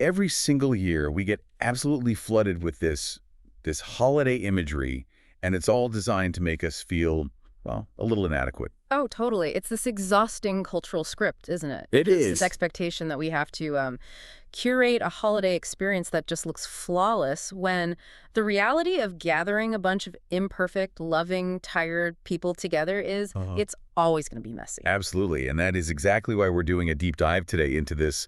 every single year we get absolutely flooded with this holiday imagery, and it's all designed to make us feel, well, a little inadequate. Oh, totally. It's this exhausting cultural script, isn't it? It It's this is. expectation that we have to curate a holiday experience that just looks flawless when the reality of gathering a bunch of imperfect, loving, tired people together is it's always going to be messy. Absolutely, and that is exactly why we're doing a deep dive today into this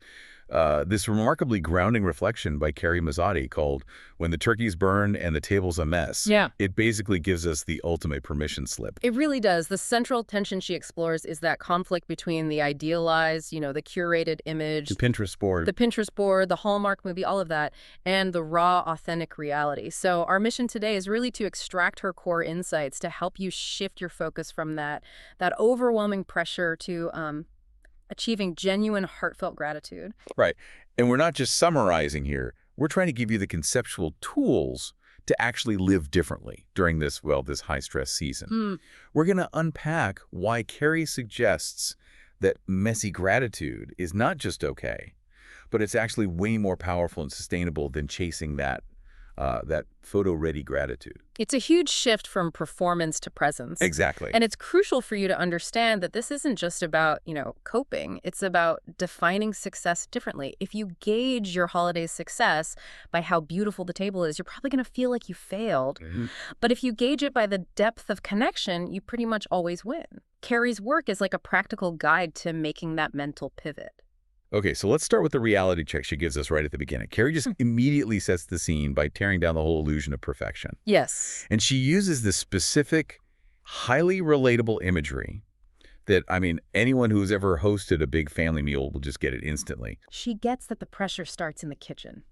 remarkably grounding reflection by Karrie Massotti called "When the Turkey's Burned and the Table's a Mess." Yeah. It basically gives us the ultimate permission slip. It really does. The central tension she explores is that conflict between the idealized, the curated image, The Pinterest board. the Pinterest board, the Hallmark movie, all of that, and the raw, authentic reality. So our mission today is really to extract her core insights to help you shift your focus from that overwhelming pressure to achieving genuine, heartfelt gratitude. Right. And we're not just summarizing here. We're trying to give you the conceptual tools to actually live differently during this high-stress season. We're going to unpack why Karrie suggests that messy gratitude is not just okay, but it's actually way more powerful and sustainable than chasing that photo-ready gratitude. It's a huge shift from performance to presence. Exactly. And it's crucial for you to understand that this isn't just about, coping. It's about defining success differently. If you gauge your holiday success by how beautiful the table is, you're probably going to feel like you failed. But if you gauge it by the depth of connection, you pretty much always win. Karrie's work is like a practical guide to making that mental pivot. Okay, so let's start with the reality check she gives us right at the beginning. Karrie just immediately sets the scene by tearing down the whole illusion of perfection. Yes. And she uses this specific, highly relatable imagery that, anyone who's ever hosted a big family meal will just get it instantly. She gets that the pressure starts in the kitchen,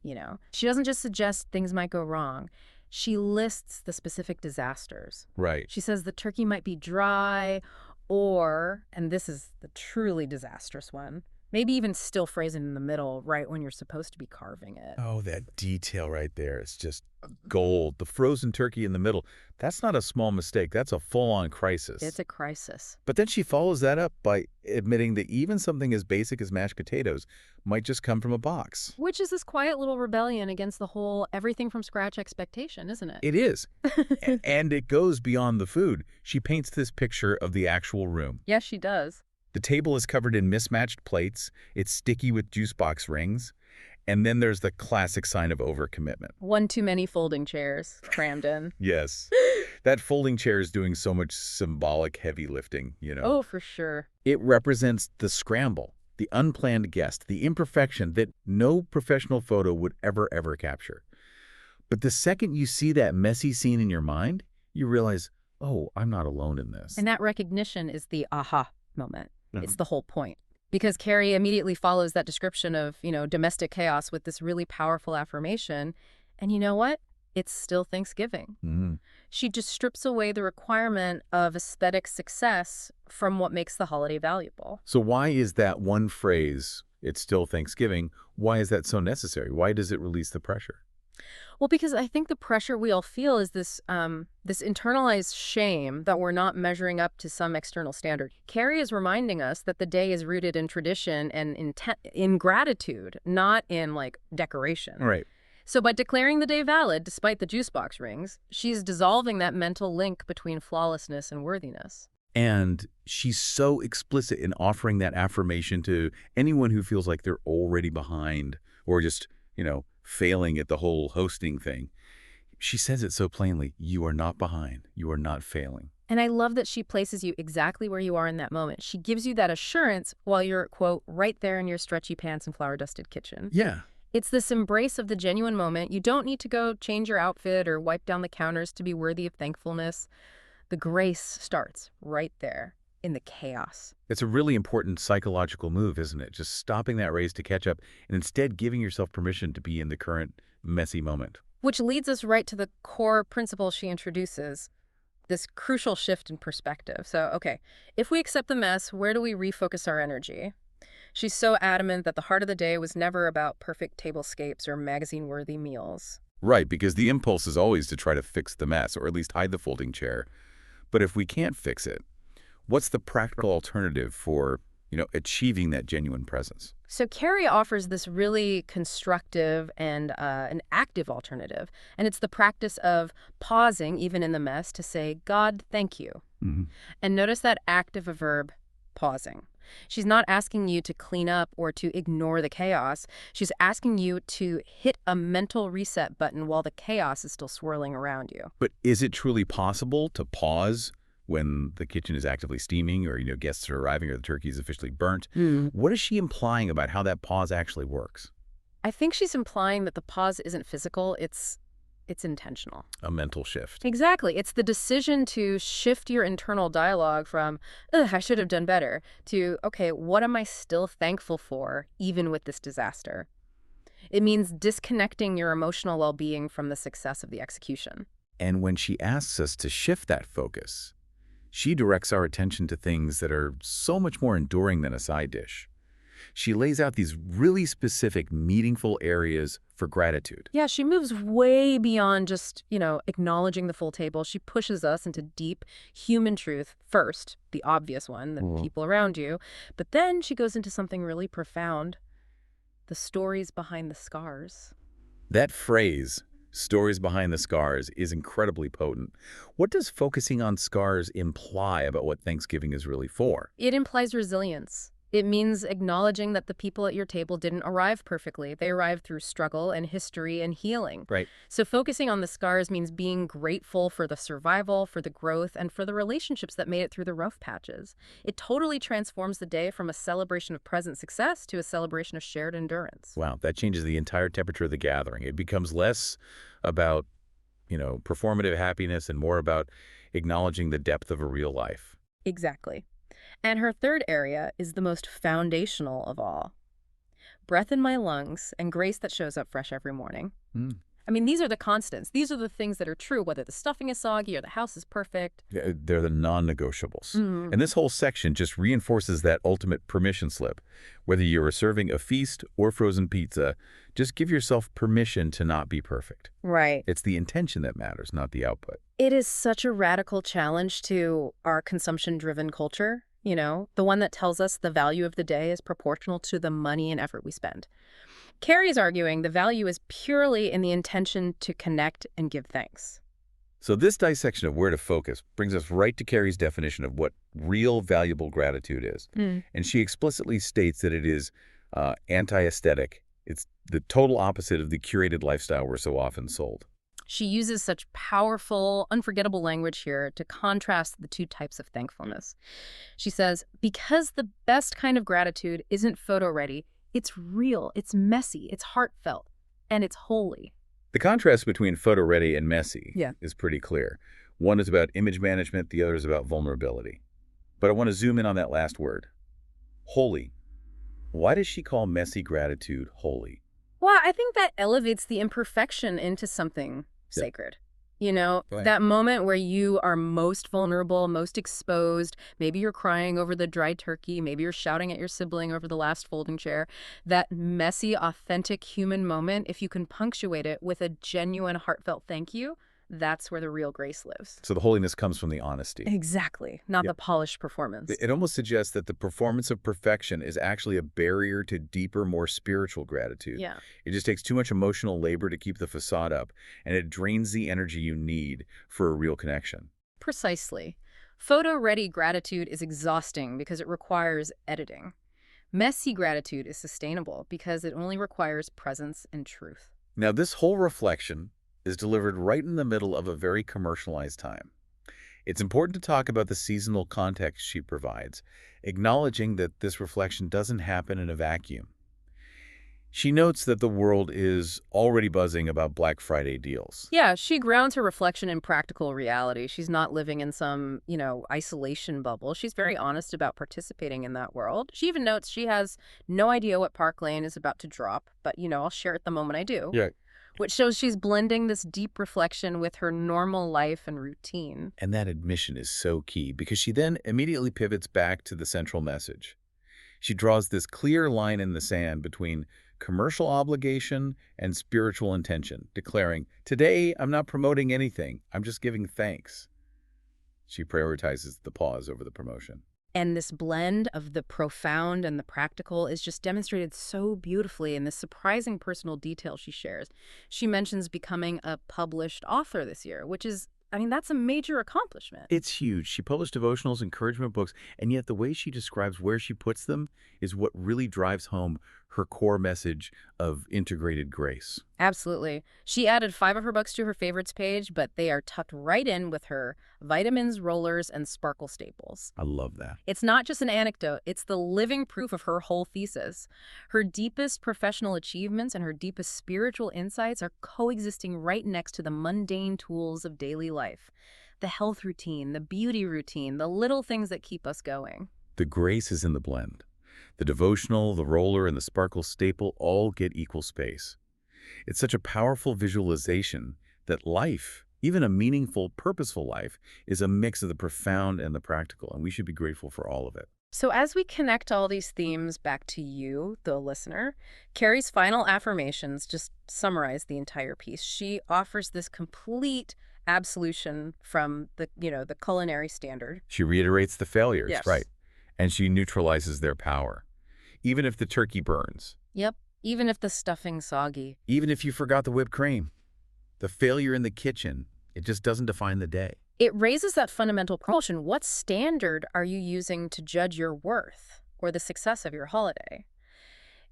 She doesn't just suggest things might go wrong. She lists the specific disasters. Right. She says the turkey might be dry or, and this is the truly disastrous one, maybe even still frozen in the middle right when you're supposed to be carving it. Oh, that detail right there. It's just gold. The frozen turkey in the middle. That's not a small mistake. That's a full-on crisis. It's a crisis. But then she follows that up by admitting that even something as basic as mashed potatoes might just come from a box. Which is this quiet little rebellion against the whole everything from scratch expectation, isn't it? It is. And it goes beyond the food. She paints this picture of the actual room. Yes, she does. The table is covered in mismatched plates. It's sticky with juice box rings. And then there's the classic sign of overcommitment. One too many folding chairs crammed in. Yes. That folding chair is doing so much symbolic heavy lifting, Oh, for sure. It represents the scramble, the unplanned guest, the imperfection that no professional photo would ever capture. But the second you see that messy scene in your mind, you realize, oh, I'm not alone in this. And that recognition is the aha moment. It's the whole point. Because Karrie immediately follows that description of, domestic chaos with this really powerful affirmation. And you know what? It's still Thanksgiving. She just strips away the requirement of aesthetic success from what makes the holiday valuable. So why is that one phrase, it's still Thanksgiving, why is that so necessary? Why does it release the pressure? Well, because I think the pressure we all feel is this internalized shame that we're not measuring up to some external standard. Karrie is reminding us that the day is rooted in tradition and in gratitude, not in, decoration. Right. So by declaring the day valid, despite the juice box rings, she's dissolving that mental link between flawlessness and worthiness. And she's so explicit in offering that affirmation to anyone who feels like they're already behind or just, failing at the whole hosting thing. She says it so plainly. You are not behind. You are not failing. And I love that she places you exactly where you are in that moment. She gives you that assurance while you're, quote, right there in your stretchy pants and flour-dusted kitchen. Yeah. It's this embrace of the genuine moment. You don't need to go change your outfit or wipe down the counters to be worthy of thankfulness. The grace starts right there in the chaos. It's a really important psychological move, isn't it? Just stopping that race to catch up and instead giving yourself permission to be in the current messy moment. Which leads us right to the core principle she introduces, this crucial shift in perspective. So, okay, if we accept the mess, where do we refocus our energy? She's so adamant that the heart of the day was never about perfect tablescapes or magazine-worthy meals. Right, because the impulse is always to try to fix the mess or at least hide the folding chair. But if we can't fix it, what's the practical alternative for, achieving that genuine presence? So Karrie offers this really constructive and an active alternative, and it's the practice of pausing, even in the mess, to say, God, thank you. Hmm. And notice that act of a verb, pausing. She's not asking you to clean up or to ignore the chaos. She's asking you to hit a mental reset button while the chaos is still swirling around you. But is it truly possible to pause when the kitchen is actively steaming or, guests are arriving or the turkey is officially burnt? What is she implying about how that pause actually works? I think she's implying that the pause isn't physical, it's intentional. A mental shift. Exactly. It's the decision to shift your internal dialogue from, ugh, I should have done better, to, okay, what am I still thankful for, even with this disaster? It means disconnecting your emotional well-being from the success of the execution. And when she asks us to shift that focus, she directs our attention to things that are so much more enduring than a side dish. She lays out these really specific, meaningful areas for gratitude. Yeah, she moves way beyond just, acknowledging the full table. She pushes us into deep human truth first, the obvious one, the people around you. But then she goes into something really profound, the stories behind the scars. That phrase, stories behind the scars, is incredibly potent. What does focusing on scars imply about what Thanksgiving is really for? It implies resilience. It means acknowledging that the people at your table didn't arrive perfectly. They arrived through struggle and history and healing. Right. So focusing on the scars means being grateful for the survival, for the growth, and for the relationships that made it through the rough patches. It totally transforms the day from a celebration of present success to a celebration of shared endurance. Wow, that changes the entire temperature of the gathering. It becomes less about, performative happiness and more about acknowledging the depth of a real life. Exactly. And her third area is the most foundational of all. Breath in my lungs and grace that shows up fresh every morning. Mm. I mean, these are the constants. These are the things that are true, whether the stuffing is soggy or the house is perfect. They're the non-negotiables. And this whole section just reinforces that ultimate permission slip. Whether you are serving a feast or frozen pizza, just give yourself permission to not be perfect. Right. It's the intention that matters, not the output. It is such a radical challenge to our consumption-driven culture, the one that tells us the value of the day is proportional to the money and effort we spend. Karrie's arguing the value is purely in the intention to connect and give thanks. So this dissection of where to focus brings us right to Karrie's definition of what real valuable gratitude is. And she explicitly states that it is anti-aesthetic. It's the total opposite of the curated lifestyle we're so often sold. She uses such powerful, unforgettable language here to contrast the two types of thankfulness. She says, because the best kind of gratitude isn't photo-ready, it's real, it's messy, it's heartfelt, and it's holy. The contrast between photo-ready and messy Yeah. is pretty clear. One is about image management, the other is about vulnerability. But I want to zoom in on that last word, holy. Why does she call messy gratitude holy? Well, I think that elevates the imperfection into something sacred. That moment where you are most vulnerable, most exposed, maybe you're crying over the dry turkey, maybe you're shouting at your sibling over the last folding chair. That messy, authentic human moment, if you can punctuate it with a genuine, heartfelt thank you, that's where the real grace lives. So the holiness comes from the honesty. Exactly, not the polished performance. It almost suggests that the performance of perfection is actually a barrier to deeper, more spiritual gratitude. Yeah. It just takes too much emotional labor to keep the facade up, and it drains the energy you need for a real connection. Precisely. Photo-ready gratitude is exhausting because it requires editing. Messy gratitude is sustainable because it only requires presence and truth. Now, this whole reflection is delivered right in the middle of a very commercialized time. It's important to talk about the seasonal context she provides, acknowledging that this reflection doesn't happen in a vacuum. She notes that the world is already buzzing about Black Friday deals. Yeah, she grounds her reflection in practical reality. She's not living in some, isolation bubble. She's very honest about participating in that world. She even notes she has no idea what Park Lane is about to drop, but, I'll share it the moment I do. Yeah. Which shows she's blending this deep reflection with her normal life and routine. And that admission is so key because she then immediately pivots back to the central message. She draws this clear line in the sand between commercial obligation and spiritual intention, declaring, "Today, I'm not promoting anything. I'm just giving thanks." She prioritizes the pause over the promotion. And this blend of the profound and the practical is just demonstrated so beautifully in this surprising personal detail she shares. She mentions becoming a published author this year, which is, I mean, that's a major accomplishment. It's huge. She published devotionals, encouragement books, and yet the way she describes where she puts them is what really drives home her core message of integrated grace. Absolutely. She added 5 of her books to her favorites page, but they are tucked right in with her vitamins, rollers, and sparkle staples. I love that. It's not just an anecdote, it's the living proof of her whole thesis. Her deepest professional achievements and her deepest spiritual insights are coexisting right next to the mundane tools of daily life. The health routine, the beauty routine, the little things that keep us going. The grace is in the blend. The devotional, the roller, and the sparkle staple all get equal space. It's such a powerful visualization that life, even a meaningful, purposeful life, is a mix of the profound and the practical, and we should be grateful for all of it. So as we connect all these themes back to you, the listener, Karrie's final affirmations just summarize the entire piece. She offers this complete absolution from the culinary standard. She reiterates the failures, Yes. right, and she neutralizes their power. Even if the turkey burns, Yep, even if the stuffing's soggy. even if you forgot the whipped cream, the failure in the kitchen, it just doesn't define the day. It raises that fundamental question: what standard are you using to judge your worth or the success of your holiday?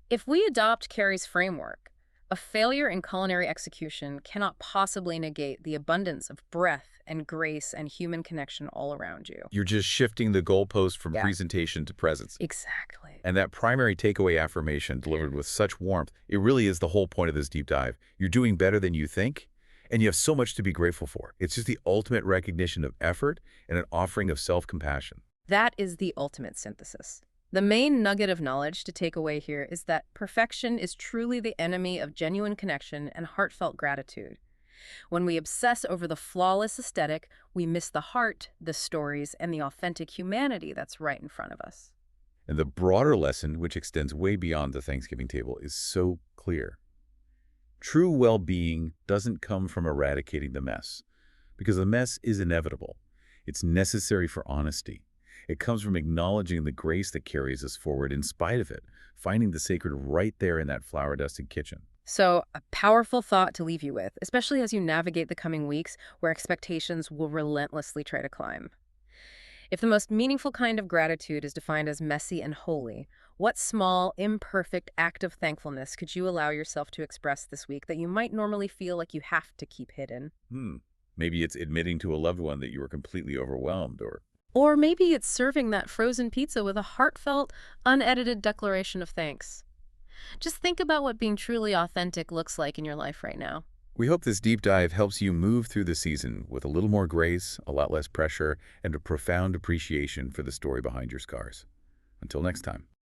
If we adopt Karrie's framework, a failure in culinary execution cannot possibly negate the abundance of breath and grace and human connection all around you. You're just shifting the goalpost from Yeah. presentation to presence. Exactly. And that primary takeaway affirmation delivered with such warmth, it really is the whole point of this deep dive. You're doing better than you think, and you have so much to be grateful for. It's just the ultimate recognition of effort and an offering of self-compassion. That is the ultimate synthesis. The main nugget of knowledge to take away here is that perfection is truly the enemy of genuine connection and heartfelt gratitude. When we obsess over the flawless aesthetic, we miss the heart, the stories, and the authentic humanity that's right in front of us. And the broader lesson, which extends way beyond the Thanksgiving table, is so clear. True well-being doesn't come from eradicating the mess, because the mess is inevitable. It's necessary for honesty. It comes from acknowledging the grace that carries us forward in spite of it, finding the sacred right there in that flour-dusted kitchen. So, a powerful thought to leave you with, especially as you navigate the coming weeks where expectations will relentlessly try to climb. If the most meaningful kind of gratitude is defined as messy and holy, what small, imperfect act of thankfulness could you allow yourself to express this week that you might normally feel like you have to keep hidden? Maybe it's admitting to a loved one that you were completely overwhelmed, Or maybe it's serving that frozen pizza with a heartfelt, unedited declaration of thanks. Just think about what being truly authentic looks like in your life right now. We hope this deep dive helps you move through the season with a little more grace, a lot less pressure, and a profound appreciation for the story behind your scars. Until next time.